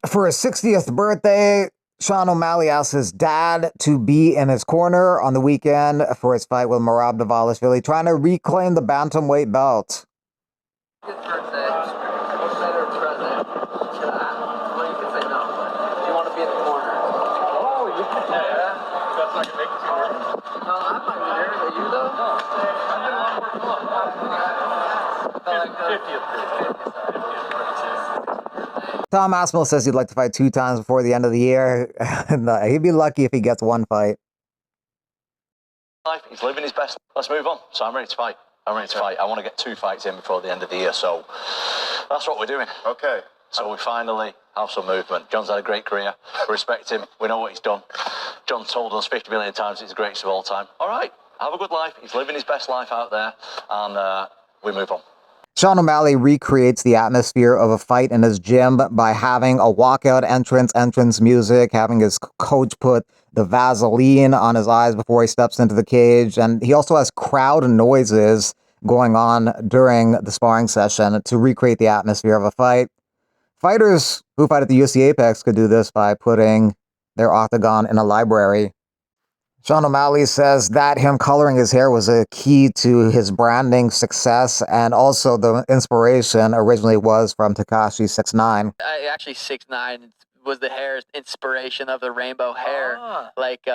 For his 60th birthday, Sean O'Malley asked his dad to be in his corner on the weekend for his fight with Merab Dvalishvili, trying to reclaim the bantamweight belt. His birthday. What better present? Well, you can say no, but do you want to be in the corner? Oh, yeah. That's not going to make it too early. No, I might be there. Are you, though? No. I've been a lot more fun. Like 50th birthday. Tom Aspinall says he'd like to fight 2 times before the end of the year. He'd be lucky if he gets 1 fight. He's living his best. Let's move on. So I'm ready to fight. I want to get 2 fights in before the end of the year. So that's what we're doing. Okay. So we finally have some movement. John's had a great career. We respect him. We know what he's done. John told us 50 million times he's the greatest of all time. All right. Have a good life. He's living his best life out there. And we move on. Sean O'Malley recreates the atmosphere of a fight in his gym by having a walkout entrance music, having his coach put the Vaseline on his eyes before he steps into the cage. And he also has crowd noises going on during the sparring session to recreate the atmosphere of a fight. Fighters who fight at the UFC Apex could do this by putting their octagon in a library. Sean O'Malley says that him coloring his hair was a key to his branding success, and also the inspiration originally was from Tekashi 6ix9ine. Actually, 6ix9ine was the hair inspiration of the rainbow hair. Like,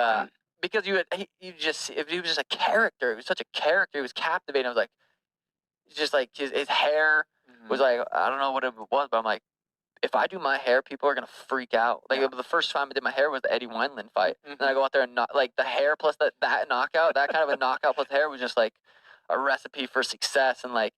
because if he was just a character. He was such a character. He was captivating. I was like, just like his hair was like, I don't know what it was, but I'm like, if I do my hair, people are gonna freak out. Like the first time I did my hair was the Eddie Wineland fight, and I go out there and like the hair plus that knockout, that kind of a knockout plus hair was just like a recipe for success. And like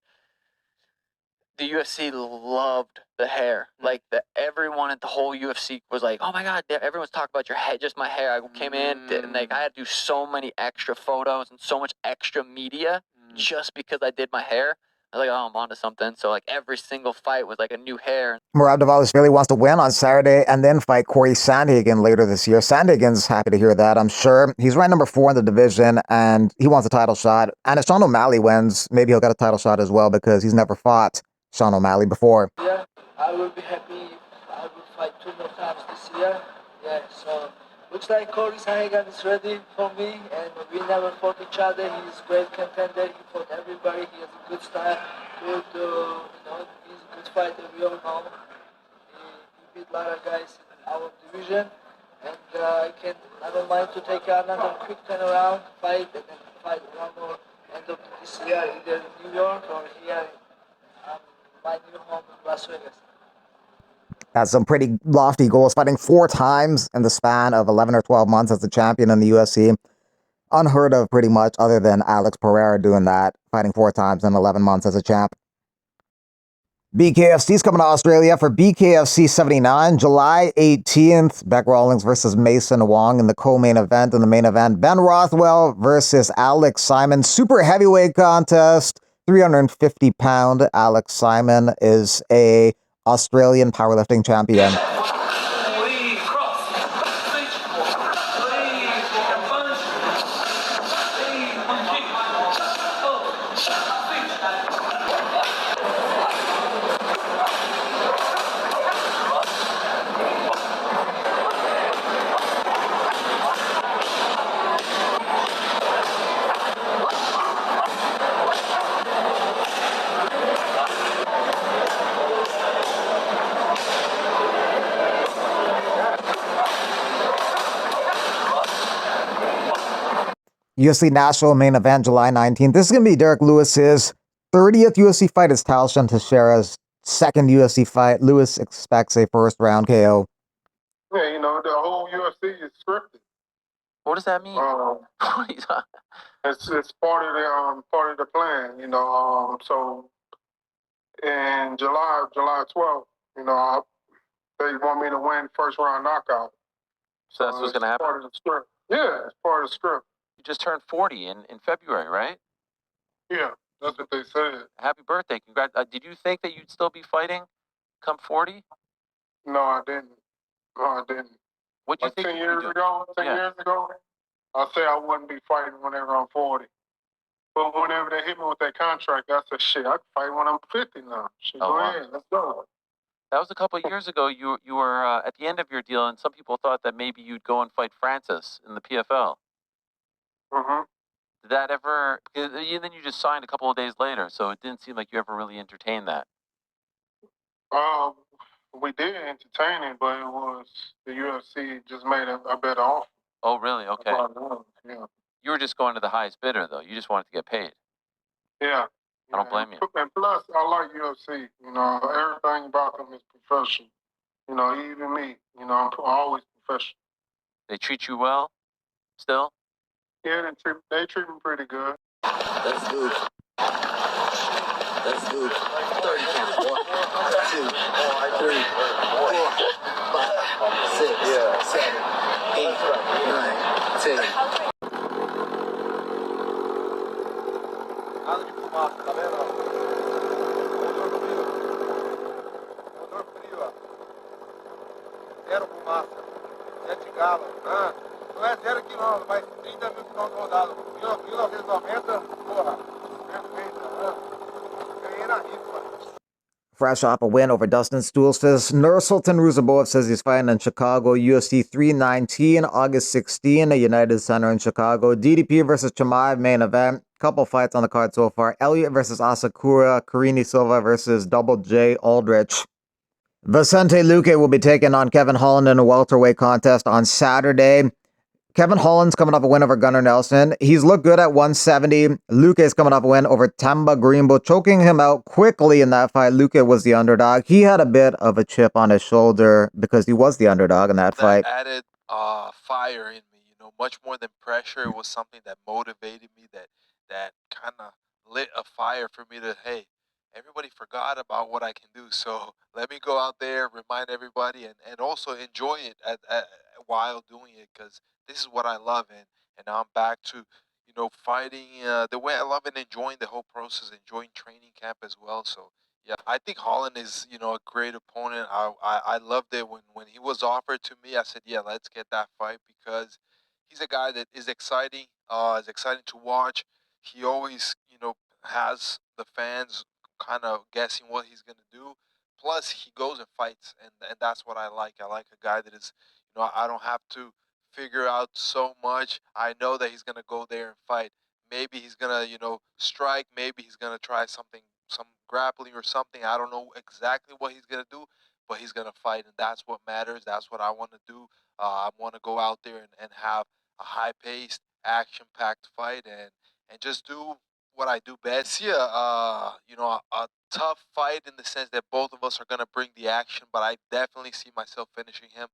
the UFC loved the hair. Like everyone at the whole UFC was like, "Oh my God!" Everyone's talking about your head, just my hair. I came in and like I had to do so many extra photos and so much extra media just because I did my hair. I was like, oh, I'm onto something. So like every single fight was like a new hair. Merab Dvalishvili wants to win on Saturday and then fight Corey Sandhagen later this year. Sandhagen's happy to hear that, I'm sure. He's ranked number 4 in the division, and he wants a title shot. And if Sean O'Malley wins, maybe he'll get a title shot as well, because he's never fought Sean O'Malley before. Yeah, I will be happy if I will fight 2 more times this year. Yeah, so looks like Corey Sandhagen is ready for me, and we never fought each other. He's a great contender. He fought everybody. He has a good style. Good, he's a good fighter. We all know. He beat a lot of guys in our division, and I don't mind to take another quick turnaround fight and then fight one more end of this year, either in New York or here in my new home in Las Vegas. Has some pretty lofty goals, fighting 4 times in the span of 11 or 12 months as a champion in the UFC. Unheard of pretty much, other than Alex Pereira doing that, fighting 4 times in 11 months as a champ. BKFC's coming to Australia for BKFC 79, July 18th. Beck Rawlings versus Mason Wong in the co-main event. In the main event, Ben Rothwell versus Alex Simon. Super heavyweight contest, 350-pound. Alex Simon is a Australian powerlifting champion. UFC National main event, July 19th. This is going to be Derrick Lewis's 30th UFC fight. It's Talshan Teixeira's 2nd UFC fight. Lewis expects a first-round KO. Yeah, you know, the whole UFC is scripted. What does that mean? It's part of the plan, you know. So in July 12th, you know, they want me to win first round knockout. So that's what's gonna happen. Part of the script. Yeah, it's part of the script. You just turned 40 in February, right? Yeah, that's what they said. Happy birthday! Congrats. Did you think that you'd still be fighting come 40? No, I didn't. What do you think? 10 years ago, I said I wouldn't be fighting whenever I'm 40. But whenever they hit me with that contract, I said, shit, I can fight when I'm 50 now. Shit, go ahead, let's go. That was a couple of years ago. You were at the end of your deal, and some people thought that maybe you'd go and fight Francis in the PFL. Mm-hmm. Did that ever? Then you just signed a couple of days later, so it didn't seem like you ever really entertained that. We did entertain it, but it was the UFC just made a better offer. Oh, really? Okay. Yeah. You were just going to the highest bidder, though. You just wanted to get paid. Yeah. I don't blame you. And plus, I like UFC. You know, everything about them is professional. You know, even me. You know, I'm always professional. They treat you well, still? Yeah, they treat me pretty good. Let's do it. Let's do it. 30 counts. 1, 2, 3, 4, 5, 6, 7, 8, 9, 10. Nada de fumaça, tá vendo? Motor frio. Motor frio, ó. Zero fumaça. 7 galas. Não é 0 quilômetros, mas 30 mil quilômetros rodados. 1990, porra. Perfeita. Ganhei na rifa. Fresh off a win over Dustin Stulsfis, Nursultan Ruzabov says he's fighting in Chicago, UFC 319, August 16, at United Center in Chicago. DDP versus Chimaev main event. Couple fights on the card so far. Elliott versus Asakura, Karini Silva versus Double J Aldrich. Vicente Luque will be taking on Kevin Holland in a welterweight contest on Saturday. Kevin Holland's coming off a win over Gunnar Nelson. He's looked good at 170. Luque is coming off a win over Temba Greenbull, choking him out quickly in that fight. Luque was the underdog. He had a bit of a chip on his shoulder because he was the underdog in that fight. That added fire in me, you know, much more than pressure. It was something that motivated me, that kind of lit a fire for me to, hey, everybody forgot about what I can do. So let me go out there, remind everybody, and also enjoy it while doing it, because this is what I love. And now I'm back to, you know, fighting the way I love and enjoying the whole process, enjoying training camp as well. So yeah, I think Holland is, you know, a great opponent. I loved it when he was offered to me. I said, yeah, let's get that fight, because he's a guy that is exciting to watch. He always, you know, has the fans kind of guessing what he's gonna do. Plus, he goes and fights, and that's what I like. I like a guy that is, you know, I don't have to figure out so much. I know that he's gonna go there and fight. Maybe he's gonna, you know, strike. Maybe he's gonna try something, some grappling or something. I don't know exactly what he's gonna do, but he's gonna fight, and that's what matters. That's what I want to do. I want to go out there and have a high-paced, action-packed fight, and just do what I do best. See, you know, a tough fight in the sense that both of us are gonna bring the action, but I definitely see myself finishing him.